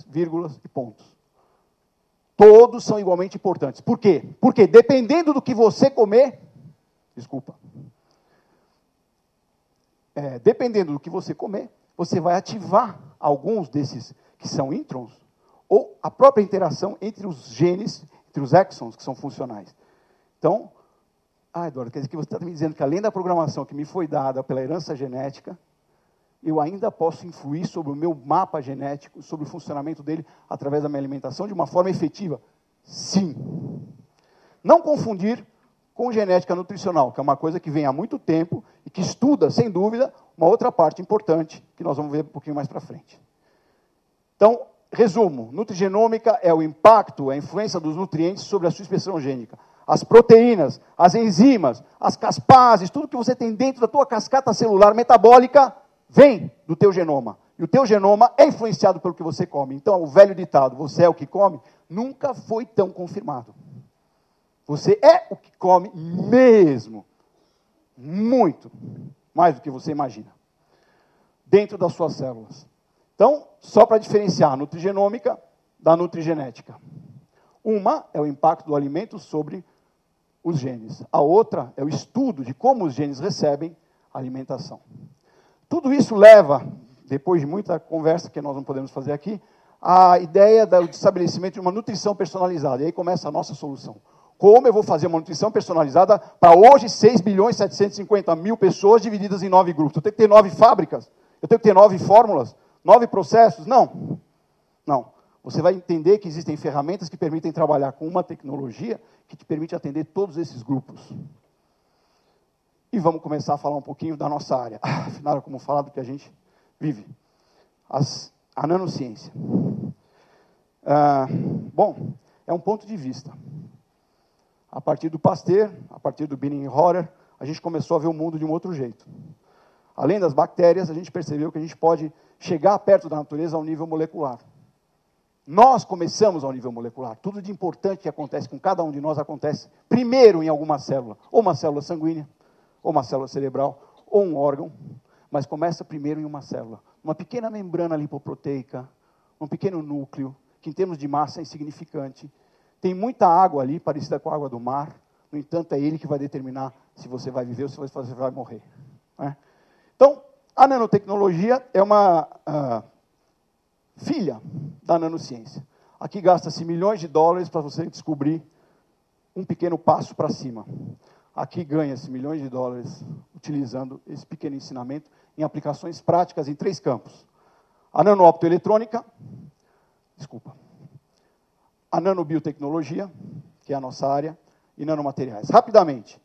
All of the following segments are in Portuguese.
vírgulas e pontos. Todos são igualmente importantes. Por quê? Porque dependendo do que você comer, dependendo do que você comer, você vai ativar alguns desses que são introns, ou a própria interação entre os genes, entre os exons, que são funcionais. Então, Eduardo, quer dizer que você está me dizendo que além da programação que me foi dada pela herança genética, eu ainda posso influir sobre o meu mapa genético, sobre o funcionamento dele, através da minha alimentação, de uma forma efetiva? Sim. Não confundir com genética nutricional, que é uma coisa que vem há muito tempo e que estuda, sem dúvida, uma outra parte importante, que nós vamos ver um pouquinho mais para frente. Então, resumo, nutrigenômica é o impacto, a influência dos nutrientes sobre a sua expressão gênica. As proteínas, as enzimas, as caspases, tudo que você tem dentro da tua cascata celular metabólica, vem do teu genoma. E o teu genoma é influenciado pelo que você come. Então, o velho ditado, você é o que come, nunca foi tão confirmado. Você é o que come mesmo. Muito. Mais do que você imagina. Dentro das suas células. Então, só para diferenciar a nutrigenômica da nutrigenética. Uma é o impacto do alimento sobre os genes. A outra é o estudo de como os genes recebem a alimentação. Tudo isso leva, depois de muita conversa que nós não podemos fazer aqui, a ideia do estabelecimento de uma nutrição personalizada. E aí começa a nossa solução. Como eu vou fazer uma nutrição personalizada para hoje 6.750.000 pessoas divididas em 9 grupos? Eu tenho que ter 9 fábricas? Eu tenho que ter 9 fórmulas? 9 processos? Não. Não. Você vai entender que existem ferramentas que permitem trabalhar com uma tecnologia que te permite atender todos esses grupos. E vamos começar a falar um pouquinho da nossa área. Afinal, como falar do que a gente vive. A nanociência. Bom, é um ponto de vista. A partir do Pasteur, a partir do Bienen-Rorer, a gente começou a ver o mundo de um outro jeito. Além das bactérias, a gente percebeu que a gente pode chegar perto da natureza ao nível molecular. Nós começamos ao nível molecular. Tudo de importante que acontece com cada um de nós acontece primeiro em alguma célula. Ou uma célula sanguínea, ou uma célula cerebral, ou um órgão. Mas começa primeiro em uma célula. Uma pequena membrana lipoproteica, um pequeno núcleo, que em termos de massa é insignificante. Tem muita água ali, parecida com a água do mar. No entanto, é ele que vai determinar se você vai viver ou se você vai morrer. Né? Então, a nanotecnologia é uma filha da nanociência. Aqui gasta-se milhões de dólares para você descobrir um pequeno passo para cima. Aqui ganha-se milhões de dólares utilizando esse pequeno ensinamento em aplicações práticas em 3 campos. A nanooptoeletrônica, a nanobiotecnologia, que é a nossa área, e nanomateriais. Rapidamente,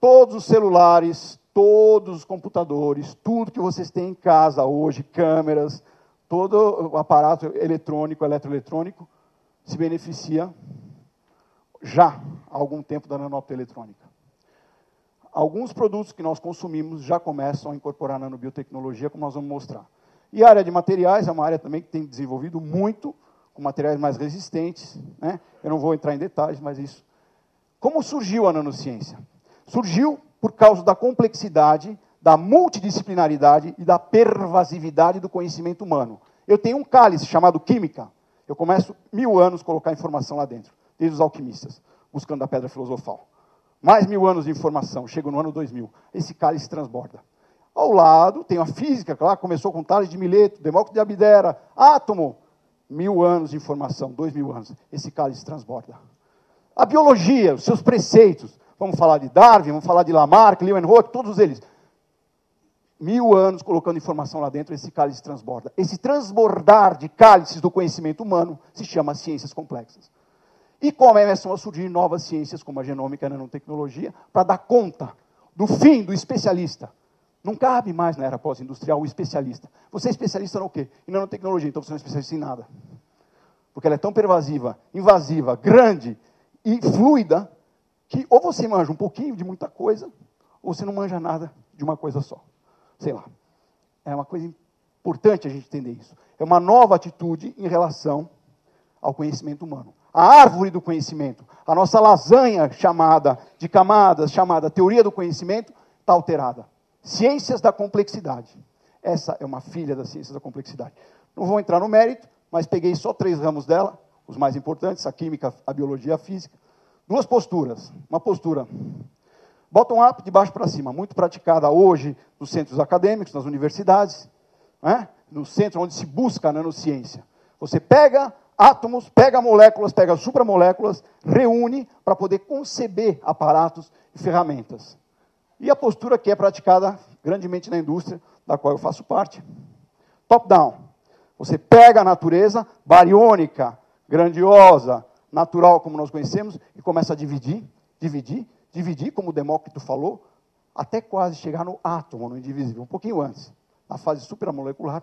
todos os celulares, todos os computadores, tudo que vocês têm em casa hoje, câmeras, todo o aparato eletrônico, eletroeletrônico, se beneficia já há algum tempo da nanooptoeletrônica. Alguns produtos que nós consumimos já começam a incorporar nanobiotecnologia, como nós vamos mostrar. E a área de materiais é uma área também que tem desenvolvido muito, com materiais mais resistentes, né? Eu não vou entrar em detalhes, mas isso. Como surgiu a nanociência? Surgiu por causa da complexidade, da multidisciplinaridade e da pervasividade do conhecimento humano. Eu tenho um cálice chamado química. Eu começo 1000 anos a colocar informação lá dentro, desde os alquimistas, buscando a pedra filosofal. Mais 1000 anos de informação, chego no ano 2000. Esse cálice transborda. Ao lado, tem a física, que lá começou com Tales de Mileto, Demócrito de Abdera, átomo. 1000 anos de informação, 2000 anos. Esse cálice transborda. A biologia, os seus preceitos. Vamos falar de Darwin, vamos falar de Lamarck, Leeuwenhoek, todos eles. 1000 anos colocando informação lá dentro, esse cálice transborda. Esse transbordar de cálices do conhecimento humano se chama ciências complexas. E começam a surgir novas ciências, como a genômica e a nanotecnologia, para dar conta do fim do especialista. Não cabe mais na era pós-industrial o especialista. Você é especialista no quê? Em nanotecnologia, então você não é especialista em nada. Porque ela é tão pervasiva, invasiva, grande e fluida, que ou você manja um pouquinho de muita coisa, ou você não manja nada de uma coisa só. Sei lá. É uma coisa importante a gente entender isso. É uma nova atitude em relação ao conhecimento humano. A árvore do conhecimento, a nossa lasanha chamada de camadas, chamada teoria do conhecimento, está alterada. Ciências da complexidade. Essa é uma filha das ciências da complexidade. Não vou entrar no mérito, mas peguei só 3 ramos dela, os mais importantes, a química, a biologia e a física. 2 posturas. Uma postura bottom-up, de baixo para cima, muito praticada hoje nos centros acadêmicos, nas universidades, né? No centro onde se busca a nanociência. Você pega átomos, pega moléculas, pega supramoléculas, reúne para poder conceber aparatos e ferramentas. E a postura que é praticada grandemente na indústria, da qual eu faço parte, top-down. Você pega a natureza bariônica, grandiosa, natural, como nós conhecemos, e começa a dividir, como o Demócrito falou, até quase chegar no átomo, no indivisível. Um pouquinho antes, na fase supramolecular,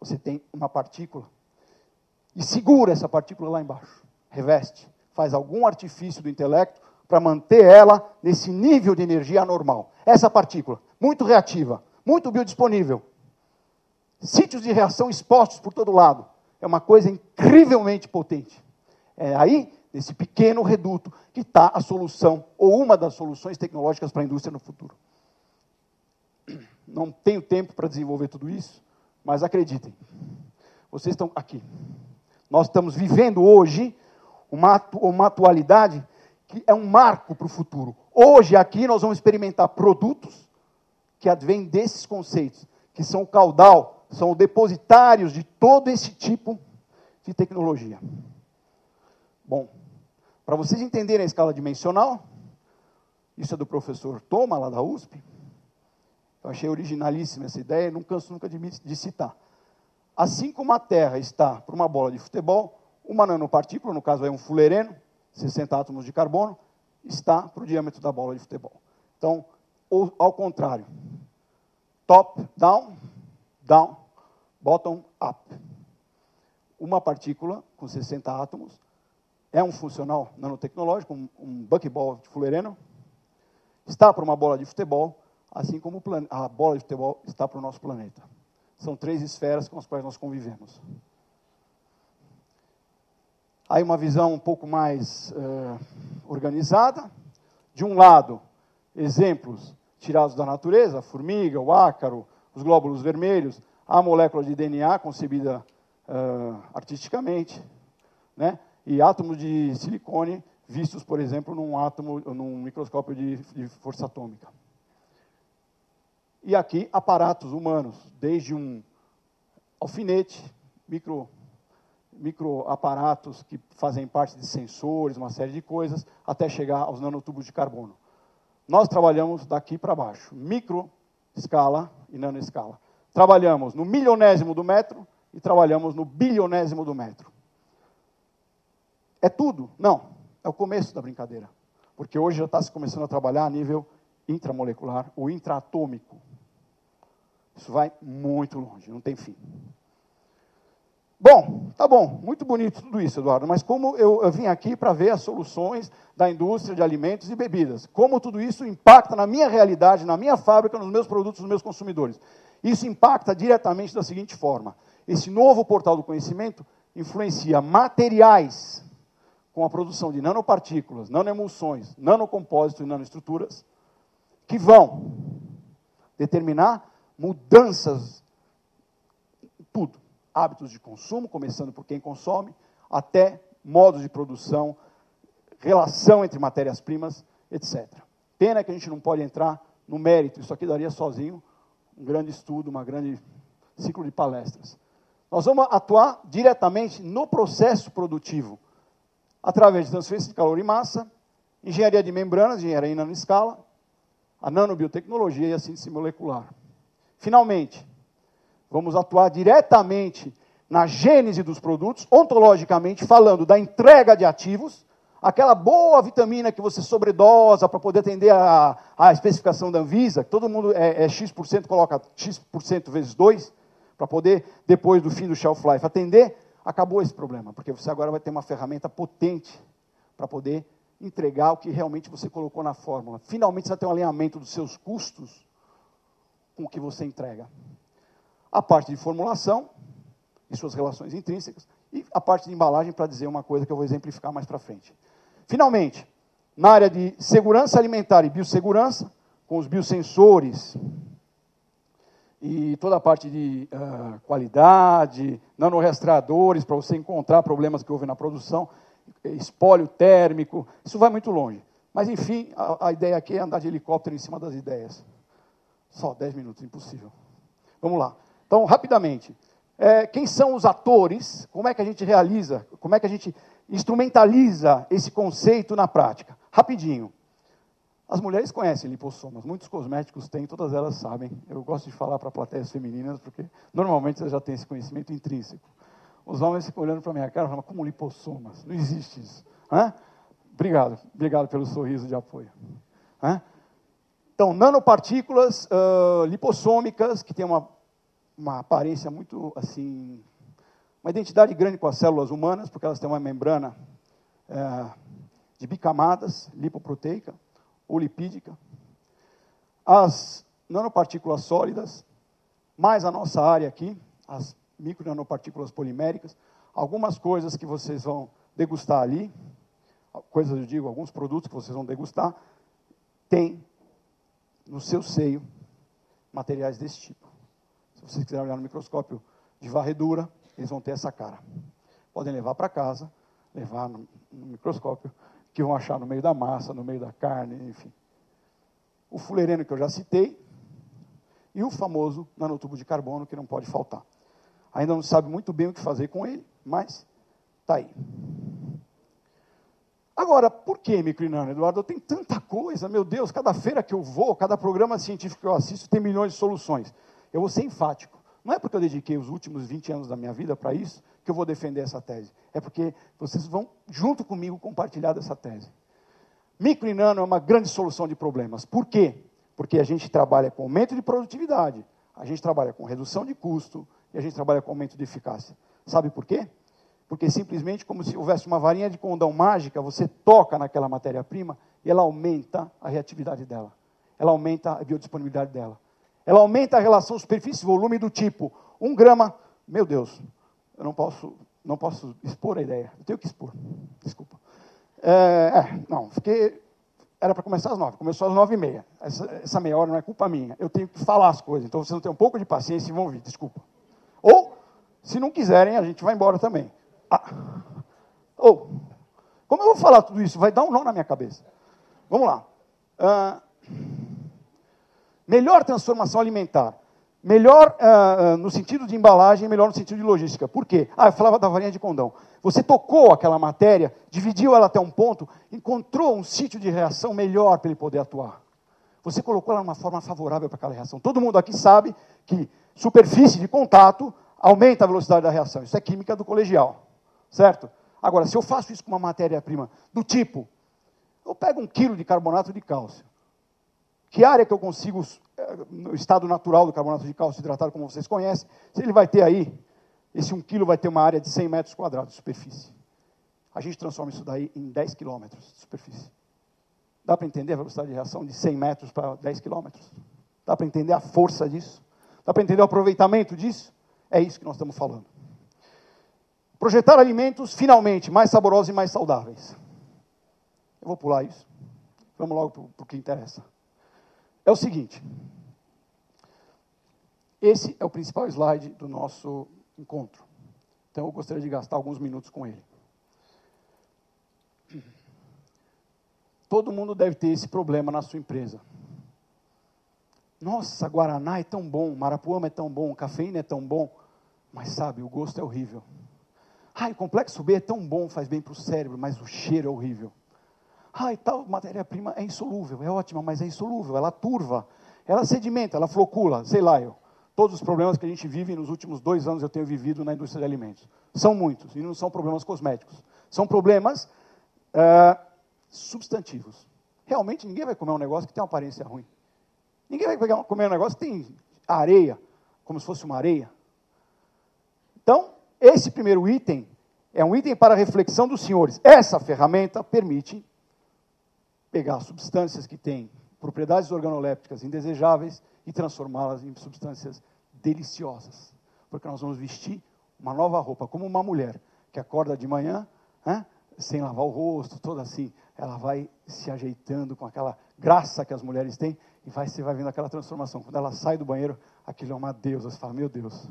você tem uma partícula, e segura essa partícula lá embaixo, reveste, faz algum artifício do intelecto para manter ela nesse nível de energia anormal. Essa partícula, muito reativa, muito biodisponível, sítios de reação expostos por todo lado, é uma coisa incrivelmente potente. É aí, nesse pequeno reduto, que está a solução, ou uma das soluções tecnológicas para a indústria no futuro. Não tenho tempo para desenvolver tudo isso, mas acreditem, vocês estão aqui. Nós estamos vivendo hoje uma atualidade que é um marco para o futuro. Hoje, aqui, nós vamos experimentar produtos que advêm desses conceitos, que são o caudal, são depositários de todo esse tipo de tecnologia. Bom, para vocês entenderem a escala dimensional, isso é do professor Thoma, lá da USP, eu achei originalíssima essa ideia, não canso nunca de citar. Assim como a Terra está para uma bola de futebol, uma nanopartícula, no caso é um fulereno, 60 átomos de carbono, está para o diâmetro da bola de futebol. Então, ao contrário, top, down, down, bottom, up. Uma partícula com 60 átomos é um funcional nanotecnológico, um buckball de fulereno, está para uma bola de futebol, assim como a bola de futebol está para o nosso planeta. São 3 esferas com as quais nós convivemos. Aí uma visão um pouco mais organizada. De um lado, exemplos tirados da natureza, a formiga, o ácaro, os glóbulos vermelhos, a molécula de DNA concebida artisticamente, né? E átomos de silicone vistos, por exemplo, num microscópio de força atômica. E aqui, aparatos humanos, desde um alfinete, microaparatos que fazem parte de sensores, uma série de coisas, até chegar aos nanotubos de carbono. Nós trabalhamos daqui para baixo, micro escala e nanoescala. Trabalhamos no milionésimo do metro e trabalhamos no bilionésimo do metro. É tudo? Não, é o começo da brincadeira. Porque hoje já está se começando a trabalhar a nível intramolecular ou intraatômico. Isso vai muito longe, não tem fim. Bom, tá bom, muito bonito tudo isso, Eduardo, mas como eu vim aqui para ver as soluções da indústria de alimentos e bebidas, como tudo isso impacta na minha realidade, na minha fábrica, nos meus produtos, nos meus consumidores. Isso impacta diretamente da seguinte forma: esse novo portal do conhecimento influencia materiais com a produção de nanopartículas, nanoemulsões, nanocompósitos e nanoestruturas, que vão determinar mudanças em tudo. Hábitos de consumo, começando por quem consome, até modos de produção, relação entre matérias-primas, etc. Pena que a gente não pode entrar no mérito, isso aqui daria sozinho um grande estudo, um grande ciclo de palestras. Nós vamos atuar diretamente no processo produtivo, através de transferência de calor e massa, engenharia de membranas, engenharia em nanoescala, a nanobiotecnologia e a síntese molecular. Finalmente, vamos atuar diretamente na gênese dos produtos, ontologicamente falando da entrega de ativos, aquela boa vitamina que você sobredosa para poder atender a especificação da Anvisa, que todo mundo X%, coloca X% vezes 2, para poder, depois do fim do shelf life, atender, acabou esse problema, porque você agora vai ter uma ferramenta potente para poder entregar o que realmente você colocou na fórmula. Finalmente você vai ter um alinhamento dos seus custos com o que você entrega. A parte de formulação e suas relações intrínsecas, e a parte de embalagem, para dizer uma coisa que eu vou exemplificar mais para frente. Finalmente, na área de segurança alimentar e biossegurança, com os biosensores e toda a parte de qualidade, nanorastreadores para você encontrar problemas que houve na produção, espólio térmico, isso vai muito longe. Mas, enfim, a ideia aqui é andar de helicóptero em cima das ideias. Só 10 minutos, impossível. Vamos lá. Então, rapidamente, quem são os atores? Como é que a gente realiza? Como é que a gente instrumentaliza esse conceito na prática? Rapidinho. As mulheres conhecem lipossomas, muitos cosméticos têm, todas elas sabem. Eu gosto de falar para plateias femininas, porque normalmente elas já têm esse conhecimento intrínseco. Os homens ficam olhando para a minha cara e falam, como lipossomas? Não existe isso. Hã? Obrigado pelo sorriso de apoio. Hã? Então, nanopartículas lipossômicas, que têm uma aparência muito, assim, uma identidade grande com as células humanas, porque elas têm uma membrana de bicamadas, lipoproteica, ou lipídica. As nanopartículas sólidas, mais a nossa área aqui, as micronanopartículas poliméricas, algumas coisas que vocês vão degustar ali, alguns produtos que vocês vão degustar, tem no seu seio materiais desse tipo. Se vocês quiserem olhar no microscópio de varredura, eles vão ter essa cara. Podem levar para casa, levar no microscópio, que vão achar no meio da massa, no meio da carne, enfim. O fulereno que eu já citei, e o famoso nanotubo de carbono, que não pode faltar. Ainda não sabe muito bem o que fazer com ele, mas está aí. Agora, por que micro-nano, Eduardo? Eu tenho tanta coisa, meu Deus, cada feira que eu vou, cada programa científico que eu assisto, tem milhões de soluções. Eu vou ser enfático. Não é porque eu dediquei os últimos 20 anos da minha vida para isso, que eu vou defender essa tese. É porque vocês vão, junto comigo, compartilhar dessa tese. Micro e nano é uma grande solução de problemas. Por quê? Porque a gente trabalha com aumento de produtividade, a gente trabalha com redução de custo, e a gente trabalha com aumento de eficácia. Sabe por quê? Porque simplesmente, como se houvesse uma varinha de condão mágica, você toca naquela matéria-prima e ela aumenta a reatividade dela. Ela aumenta a biodisponibilidade dela. Ela aumenta a relação superfície-volume do tipo 1 grama. Meu Deus, eu não posso expor a ideia. Eu tenho que expor. Desculpa. Era para começar às 9. Começou às 9h30. Essa meia hora não é culpa minha. Eu tenho que falar as coisas. Então, vocês não têm um pouco de paciência e vão vir. Desculpa. Ou, se não quiserem, a gente vai embora também. Como eu vou falar tudo isso? Vai dar um nó na minha cabeça. Vamos lá. Melhor transformação alimentar. Melhor no sentido de embalagem, melhor no sentido de logística. Por quê? Eu falava da varinha de condão. Você tocou aquela matéria, dividiu ela até um ponto, encontrou um sítio de reação melhor para ele poder atuar. Você colocou ela numa forma favorável para aquela reação. Todo mundo aqui sabe que superfície de contato aumenta a velocidade da reação. Isso é química do colegial. Certo? Agora, se eu faço isso com uma matéria-prima do tipo, eu pego 1 quilo de carbonato de cálcio. Que área que eu consigo, no estado natural do carbonato de cálcio hidratado, como vocês conhecem, se ele vai ter aí, esse 1 quilo vai ter uma área de 100 metros quadrados de superfície. A gente transforma isso daí em 10 quilômetros de superfície. Dá para entender a velocidade de reação de 100 metros para 10 quilômetros? Dá para entender a força disso? Dá para entender o aproveitamento disso? É isso que nós estamos falando. Projetar alimentos, finalmente, mais saborosos e mais saudáveis. Eu vou pular isso. Vamos logo para o que interessa. É o seguinte. Esse é o principal slide do nosso encontro. Então, eu gostaria de gastar alguns minutos com ele. Todo mundo deve ter esse problema na sua empresa. Nossa, Guaraná é tão bom, Marapuama é tão bom, cafeína é tão bom, mas sabe, o gosto é horrível. O complexo B é tão bom, faz bem para o cérebro, mas o cheiro é horrível. E tal matéria-prima é insolúvel, é ótima, mas é insolúvel, ela turva, ela sedimenta, ela flocula, sei lá eu. Todos os problemas que a gente vive nos últimos 2 anos eu tenho vivido na indústria de alimentos. São muitos, e não são problemas cosméticos. São problemas substantivos. Realmente ninguém vai comer um negócio que tem uma aparência ruim. Ninguém vai comer um negócio que tem areia, como se fosse uma areia. Então, esse primeiro item é um item para a reflexão dos senhores. Essa ferramenta permite pegar substâncias que têm propriedades organolépticas indesejáveis e transformá-las em substâncias deliciosas. Porque nós vamos vestir uma nova roupa, como uma mulher que acorda de manhã, sem lavar o rosto, toda assim, ela vai se ajeitando com aquela graça que as mulheres têm, e você vai vendo aquela transformação. Quando ela sai do banheiro, aquilo é uma deusa. Você fala, meu Deus,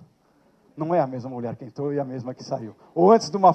não é a mesma mulher que entrou e a mesma que saiu. Ou antes de uma